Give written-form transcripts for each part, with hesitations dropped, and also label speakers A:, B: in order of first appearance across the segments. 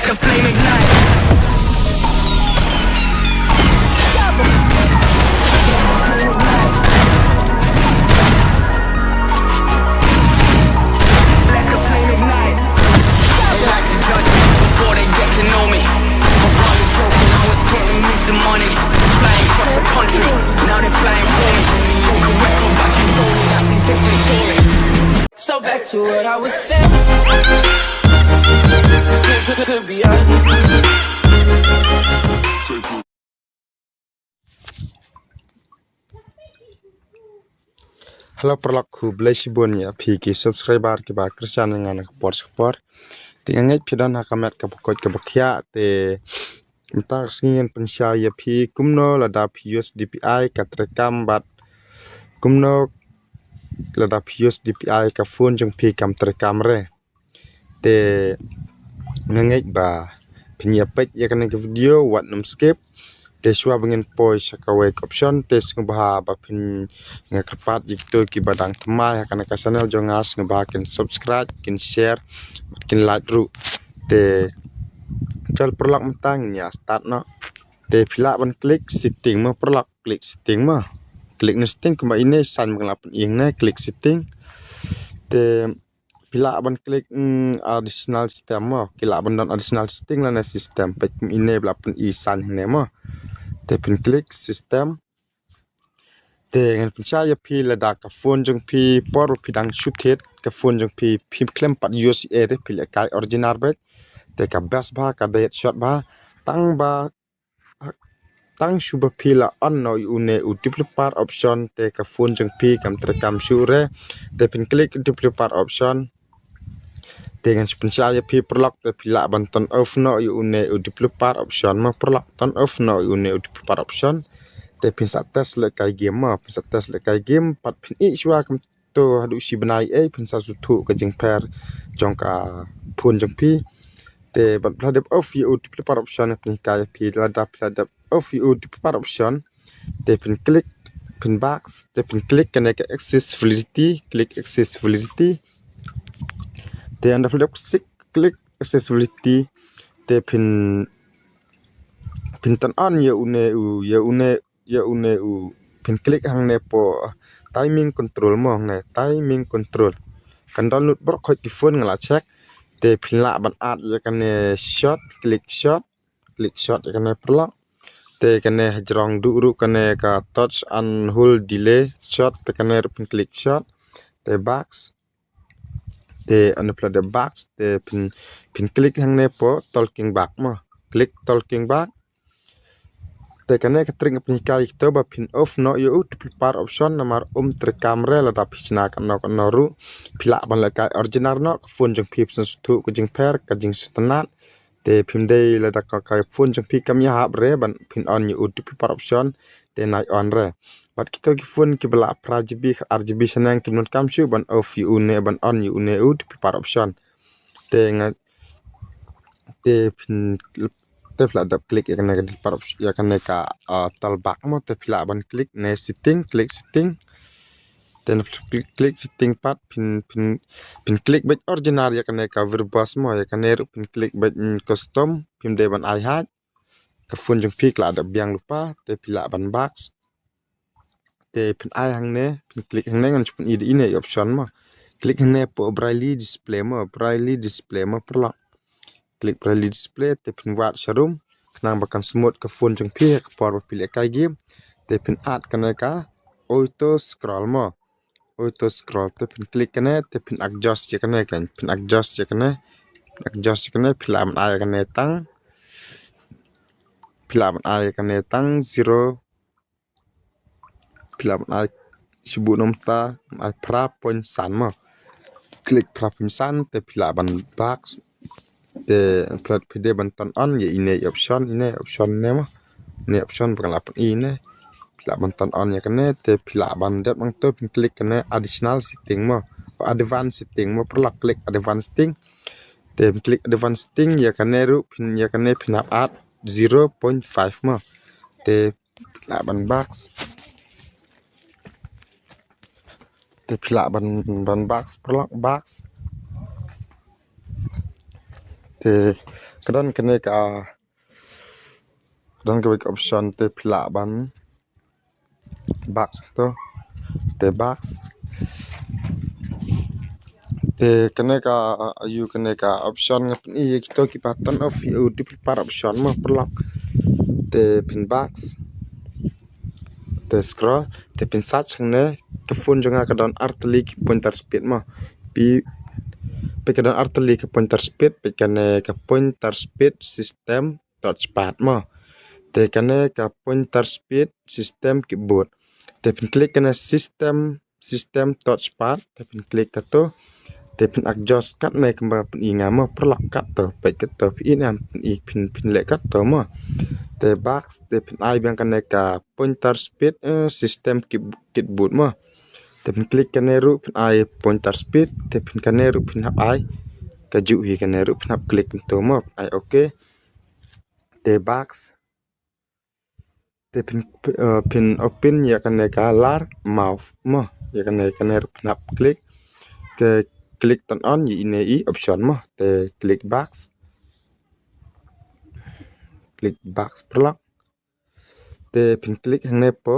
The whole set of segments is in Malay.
A: a flame ignite. Let the flame ignite. They like to judge me before they get to know me. My brother joking, I was getting me some money. Flying across the country, now they're flying for me. Broken record back in Sony, that's a different story. So back to what I was saying. Could be us.
B: Halo perlak ku beli shibun ya piki subscriber ki ba Christian dengan support tinggal pidan hakamet ke pokok ke bakia te minta singin pensya ya pi kumno lada USDPI ka terekam bat kumno lada USDPI ka phone jeng pi kam terekam re te ngengek ba penyapet ya kan ke video wat num skip te shua bengin pois ka wake option te ngbaha ba pin ngakrapat jikto ki badang temai kan ka channel jongas ngbaha kin subscribe kin share kin like ru te chal perlak mentang nya start no te phila ban klik setting ma perlak klik setting ma klik ni setting kuma ini san menglap ing na klik setting te pila ban klik additional system ma kila ban don additional setting la na system pek ini blapen isan ne ma te pin klik system te ngan percaya pi lada ka phone jeng pi por pidang shoot ka phone jeng pi klem pat USA re pi le kai original bet te ka best ba ka date shot ba tang shuba pi la on no une developer option te ka phone jeng pi kam terekam shure te pin klik developer option te ngan percaya pi perlok te pila banton off no une developer option ma perlok ton off no une developer option te pin sa test le kai game ma pin sa test le kai game pat pin I shwa kam to hadu si benai pin sa sutu ka jeng per jong ka phone jeng pi te bat bladep off developer option pin kai pi lada bladep off developer option te pin klik pin box te pin klik connect accessibility klik accessibility te anda bladep klik accessibility te pin tan on ya une pin klik hang ne po timing control mo hang ne timing control kan download bor khoi ki phone ngala check te pin la ban ad ya kan ne shot klik shot ya kan ne perla te kan ne hajrong du ru kan ne ka touch and hold delay shot te kan ne pin klik shot te box te on the the box te pin klik hang ne po talking back mo klik talking back te kane ka tring apni kai to ba pin off no you to prepare option namar terekam re la da pichna kan no ru pila ban la kai original no phone jeng pip san stu ko jeng per ka jeng stanat te pim dei la da ka kai phone jeng pi kam ya hab re ban pin on you to prepare option te nai on re bat kito ki phone ki bala RGB sanang ki non kam shu ban off you ne ban on you ne to prepare option te nga te pin te pila dap klik ya kan ka TalkBack mo te pila ban klik ne setting klik setting then klik setting pat pin klik bet original ya kan ka verbas mo ya kan pin klik bet custom pin de ban ai hat ka phone jeng pik la da biang lupa te pila ban box te pin ai hang ne pin klik hang ne ngan pun ini option mo klik hang ne po braille display mo perla klik braille display te pin wat sharum kenang bakan smooth ke phone jeng pi ke por pilih kai game te pin add kana ka auto scroll mo auto scroll te pin klik kana te pin adjust ya kana kan pin adjust ya kana filam ai kana tang 0 filam ai shibun ta ai pra point san mo klik pra point san te filaban box te plat pide bantan on ya ini option ne mo ne option bukan lapan ini pila bantan on ya kene te pila bandet bang to klik kene additional setting mo advance setting mo perlu klik advance setting te klik advance setting ya kene ru pin ya kene pinap add 0.5 mo te pila ban box te pila ban box perlu box te Kadang kena ke option te pila ban box to te box te kena option ngapen I kita kipatan of you di par option mah perlak te pin box te scroll te pin search ne ke phone jonga kadon artli ki pointer speed mah pi pe kadon artli ke pointer speed pe kene ke pointer speed system touchpad mah te kene ke pointer speed system keyboard te pin klik kena system touchpad te pin klik kato te pin adjust kat me kembang pin inga mah perlak kat to pe kato pin am pin lek kat to mah te box te pin I bang kena ke pointer speed system keyboard mah te pin klik kena ru pin I pointer speed te pin kena ru pin hap I kaju hi kena ru pin hap klik to mah I okay te box te pin open ya kena ka lar mouth mah ya kena ru pin hap klik ke klik turn on yi ine I option mah te klik box perlak te pin klik hangne po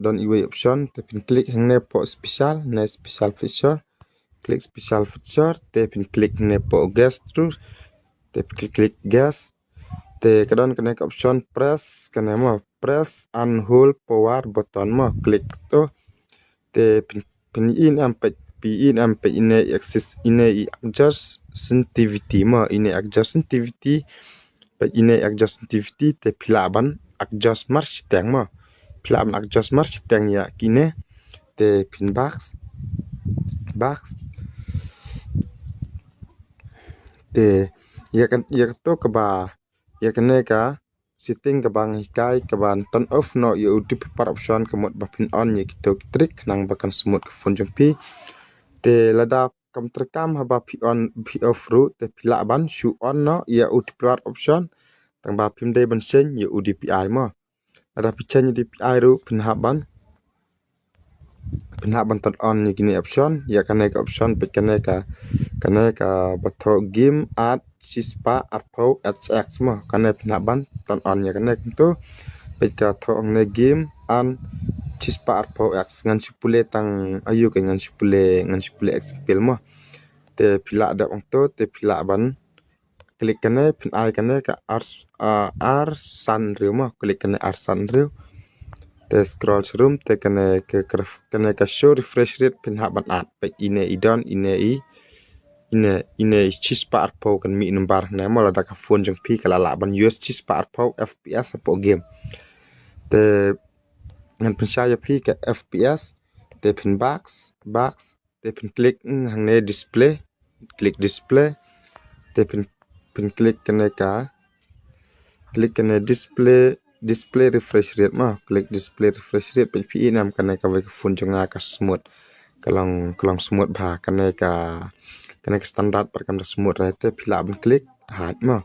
B: don iwe option te pin klik hangne po special feature klik special feature te pin klik hangne po gas terus te pin klik gas te kadon kena ke option press and hold power button mah klik to te pin in ampe ine access ine I adjust sensitivity mah ine adjust sensitivity pe ine adjust sensitivity te pilaban adjust march tang mah pilaban adjust march tang ya kine te pin box te ya to ke ba ya kene ka setting ke bang hikai ke ban turn off no ya udip par option kemot ba pin on ya kito trik nang bakan semut ke phone jempi te lada kam terkam haba pi on pi off ru te pila ban show on no ya udip par option tang ba pim de ban sen ya udip I ma ada pichen udip I ru pin haban turn on ni gini option ya kane ka option pe kane ka bato game at chispa arpo hx ma kane pin haban turn on ya kane tu pe ka tho ne game an chispa arpo x ngan sipule tang ayu ke ngan sipule xpil ma te pila da ong to te pila ban klik kane pin I kane ka r san riu ma klik kane r san riu te scroll room te kene ka show refresh rate pin haban at pe ine idon ine chispa arpo kan mi number na mola da ka phone jeng pi kala la ban us chispa arpo fps apo game te ngan pin sha ya pi ka fps te pin box te pin klik hangne display te pin klik kene display refresh rate ma klik display refresh rate pe pi nam kane ka ve phone jonga ka smooth kalong smooth bha kane ka standard par kam smooth ra te phila ban klik hat ma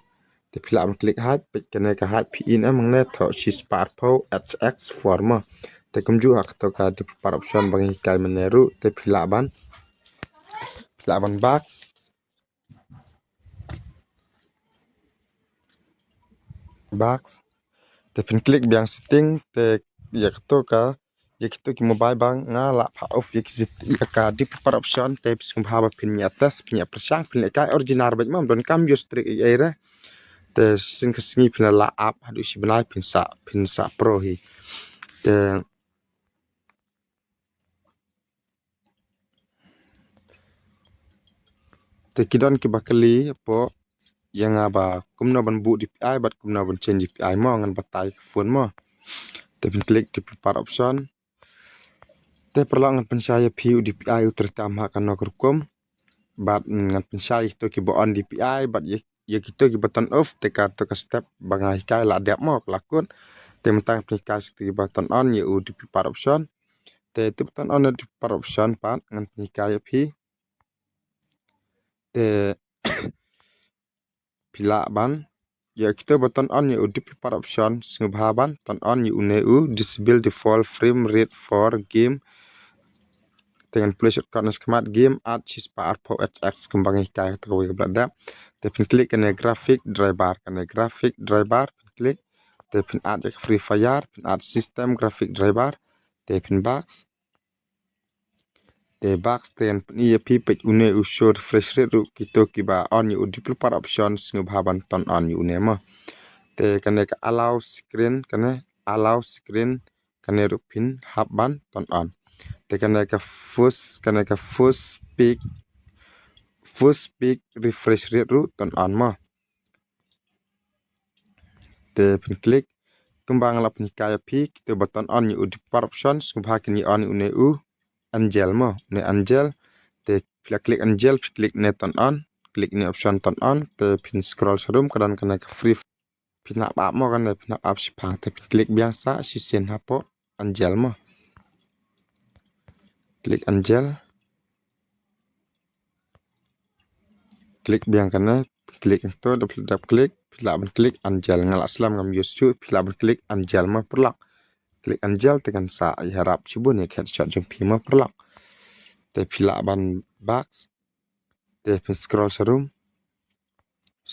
B: te phila ban klik hat pe kane ka hat pi nam ne tho chi spar pho hx forma te kumju hak to ka di par option bang kai meneru te phila ban box te pin klik biang setting te ya kito ki mobile bang nga la pha off ya ka di par option te piskum haba pin ya tas pin ya persang pin ka original ba mam don kam yo strict era te sin ka singi pin la app hadu si benai pin sa pro hi te kidon ki bakali po yang aba kumna ban bu DPI bat kumna ban change DPI mo ngan batai phone mo te pin klik di par option te perlangan pensaya PU DPI uterkam ha kan nokurkum bat ngan pensaya itu ki bo on DPI bat ya kita ki button off te ka to ka step bangai kai la dep mo lakun te mentang aplikasi ki button on ya u di par option te tu button on di par option pat ngan aplikasi pi te pila ban ya kita button on ya u di par option sngubhaban turn on ya u disable default frame rate for game dengan play shortcut nas kemat game art chispa art po hx kembang ikai atau kau belada tepin klik kena graphic driver klik tepin art free fire pin art system graphic driver tepin box te box ten ia pi pet une usur refresh rate ru kito kiba on you developer options ngubhaban ton on you ne ma te kena ka allow screen kena ru pin haban ton on te kena ka first speak refresh rate ru ton on ma te pin klik kembang lap ni kaya pi kita button on you developer options ngubha kini on une u angel ma ne angel te klik angel klik ne ton on klik ni option ton on te pin scroll serum kadan kena ka free pin up mo kan pin up sipa te pin klik biasa sisen hapo angel mo klik angel klik biang kana klik to dap klik pila ban klik angel ngal aslam ngam yusu pila ban klik angel ma perlak klik angel tekan sa iarap shibun ya headshot jeng pima perlak te pila ban box te pin scroll serum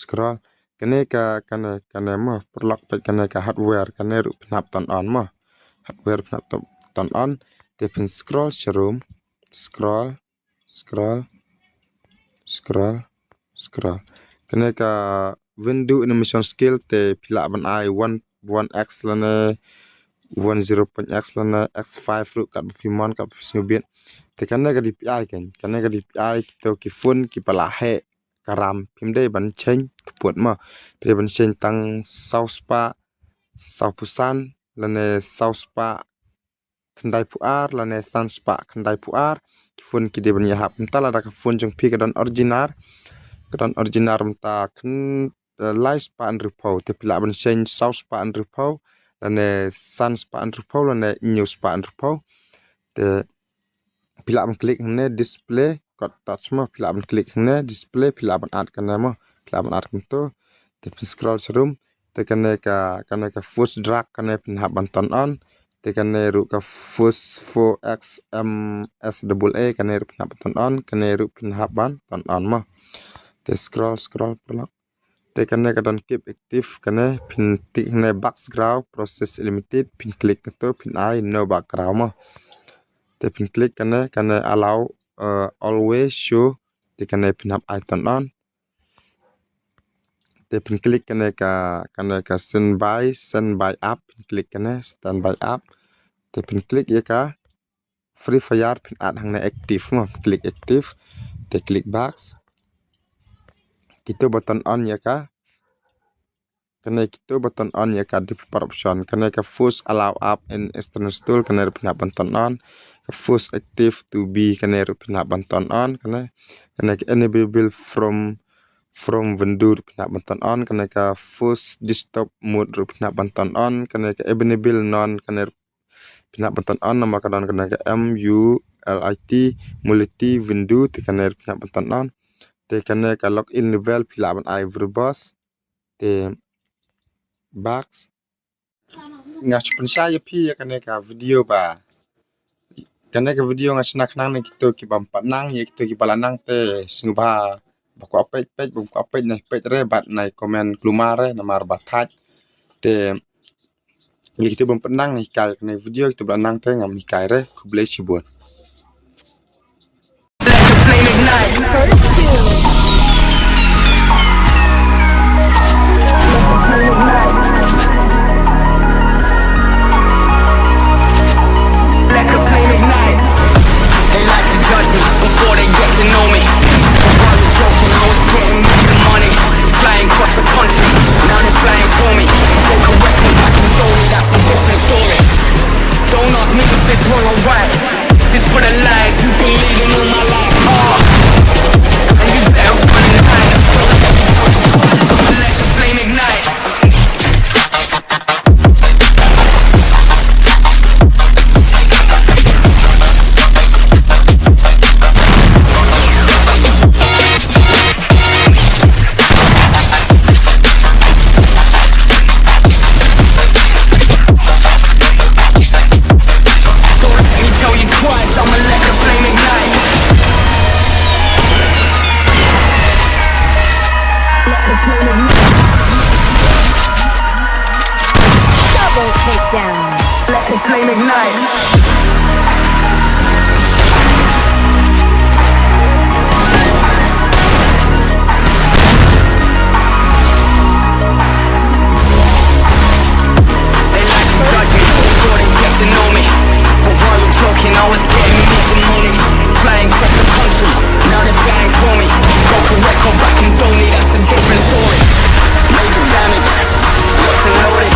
B: scroll kana ma perlak pe kana ka hardware kana ru pinap ton on ma hardware pinap ton on te pin scroll serum scroll kana ka window animation skill te pila ban I 1x lana 10.x lana x5 ru kat pimon kat snubit te kana ka DPI kana ka DPI kita ki phone ki palahe karam pimdai ban chen keput ma pre ban chen tang sauspa saupusan lana sauspa kendai puar lana sanspa kendai puar phone ki de ban ya hap entala da ka phone jeng pi kadan original mta ken lies pa an repau te pila ban chen sauspa an repau lana sanspa an repau lana news pa an repau te pila ban klik ne display kat touch ma pila ban klik ne display pila ban art kana ma pila ban art kunto te scroll serum te kana ka first drag kana pin haban ton on te kana ru ka first 4x msaa kana ru pin haban ton on kana ru pin haban ton on ma te scroll perla te kana dan keep active kana pin tik ne background process limited pin klik to pin I no background ma te pin klik kana allow always show te kana pin hap icon on te pin klik kana ka send by up pin klik kana stand by up te pin klik ya ka free fire pin ad hang na active ma klik active te klik box kita button on ya ka kana kita button on ya ka developer option kana ka force allow up and external tool kana pin button on force active to be kana pin button on kana ka enable from vendor pin button on kana ka force desktop mode pin button on kana ka enable non kana pin button on nama kana ka multi window te kana pin button on te kana ka login level pin ban ivory boss te box ngas pensaya pi kana ka video ba kana ka video ngas nak nang kita ki bampat nang ye kita ki balanang te snuba bako apet na pet re bat nai komen klumar re namar bathaj te ye kita bampat nang ikai kana video kita balanang te ngam ikai re kuble shibun
A: before they get to know me. While you're joking, I was getting me some money. Flying across the country, now they're flying for me. They correct me back in Dolly, that's a different story. Don't ask me if it's wrong or right. flame ignite. They like to judge me before they get to know me. But while you're joking, I was getting me some money. Flying across the country, now they're flying for me. Broken record back in Donny, that's a different story. Major damage, locked and loaded.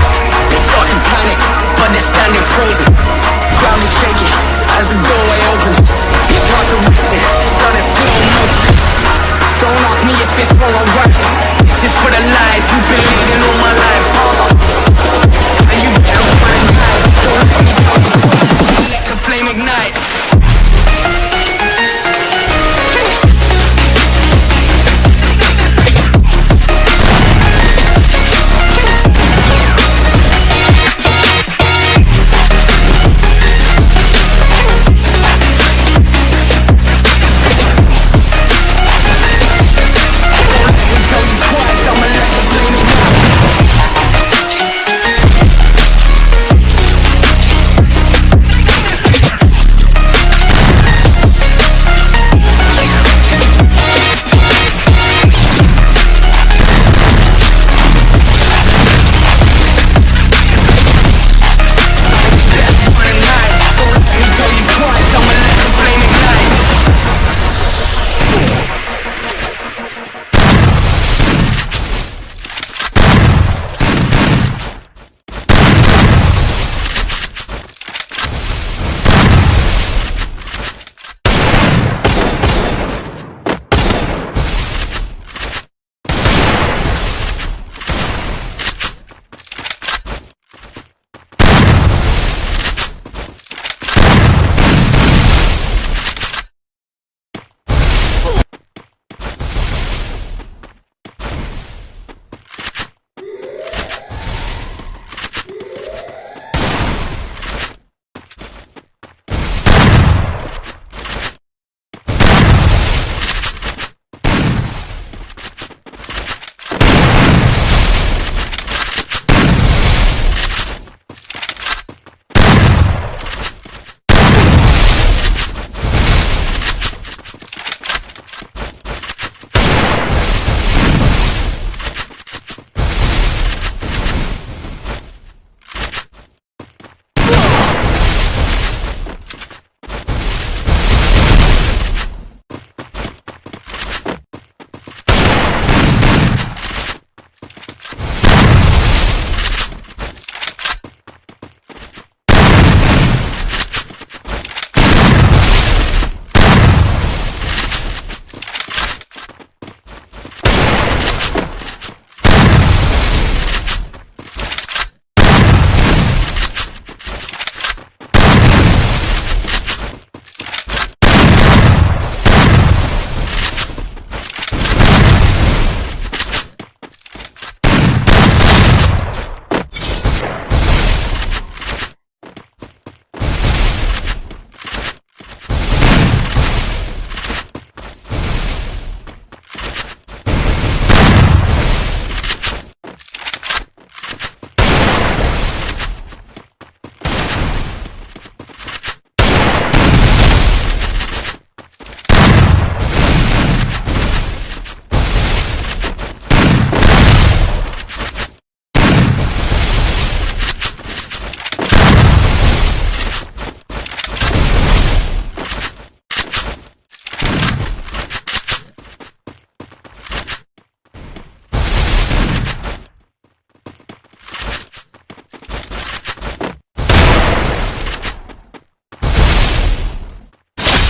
A: They start to panic, but they're standing frozen. Ground is shaking as the doorway opens. It's hard to witness it, so there's slow motion. Don't ask me if it's wrong or right. This is for the lies you've been leading all my life. And you better run and hide. Don't let me down, let the flame ignite.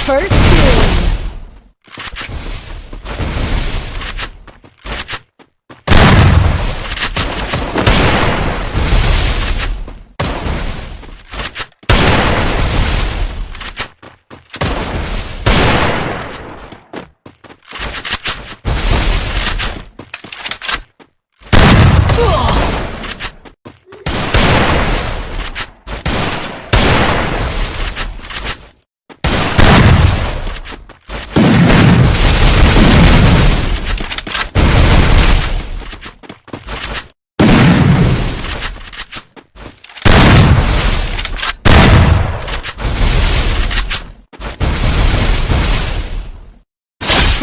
C: First kill.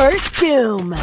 C: First doom.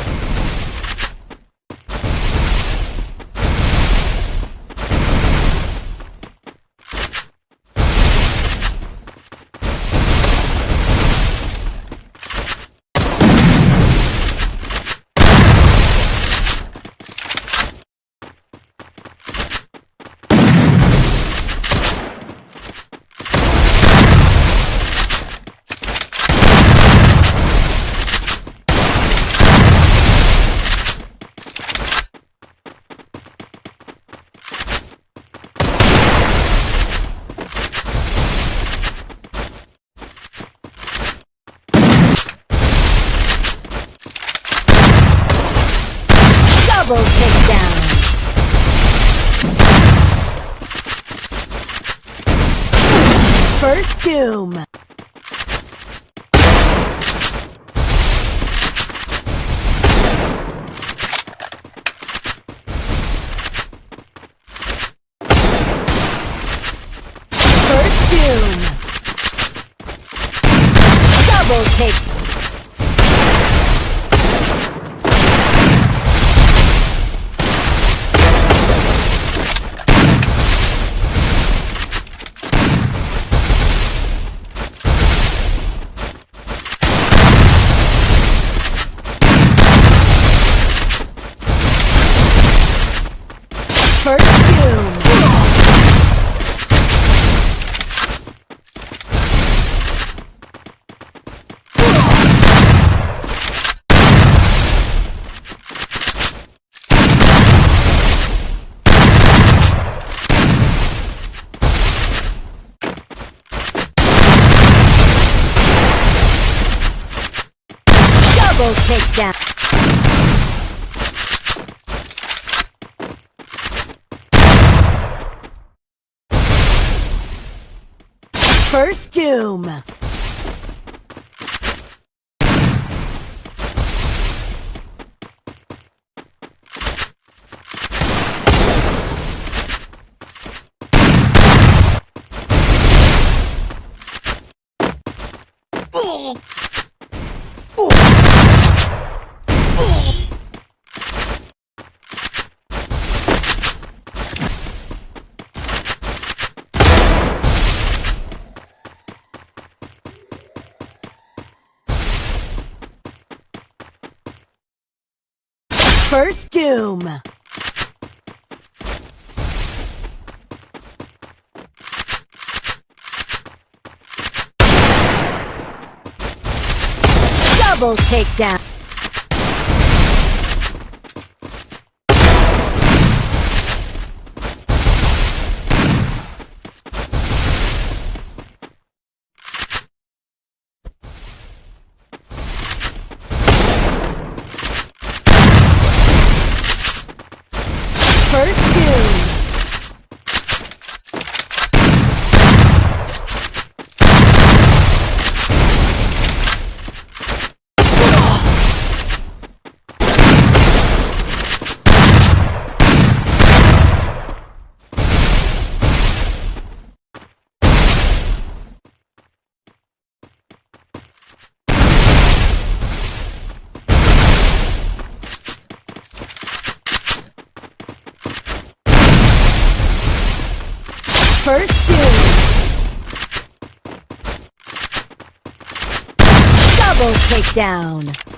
C: Double takedown. First doom. First doom. Double takedown. First doom. Double takedown. First doom. First doom. Double takedown. First doom. First doom. Double takedown.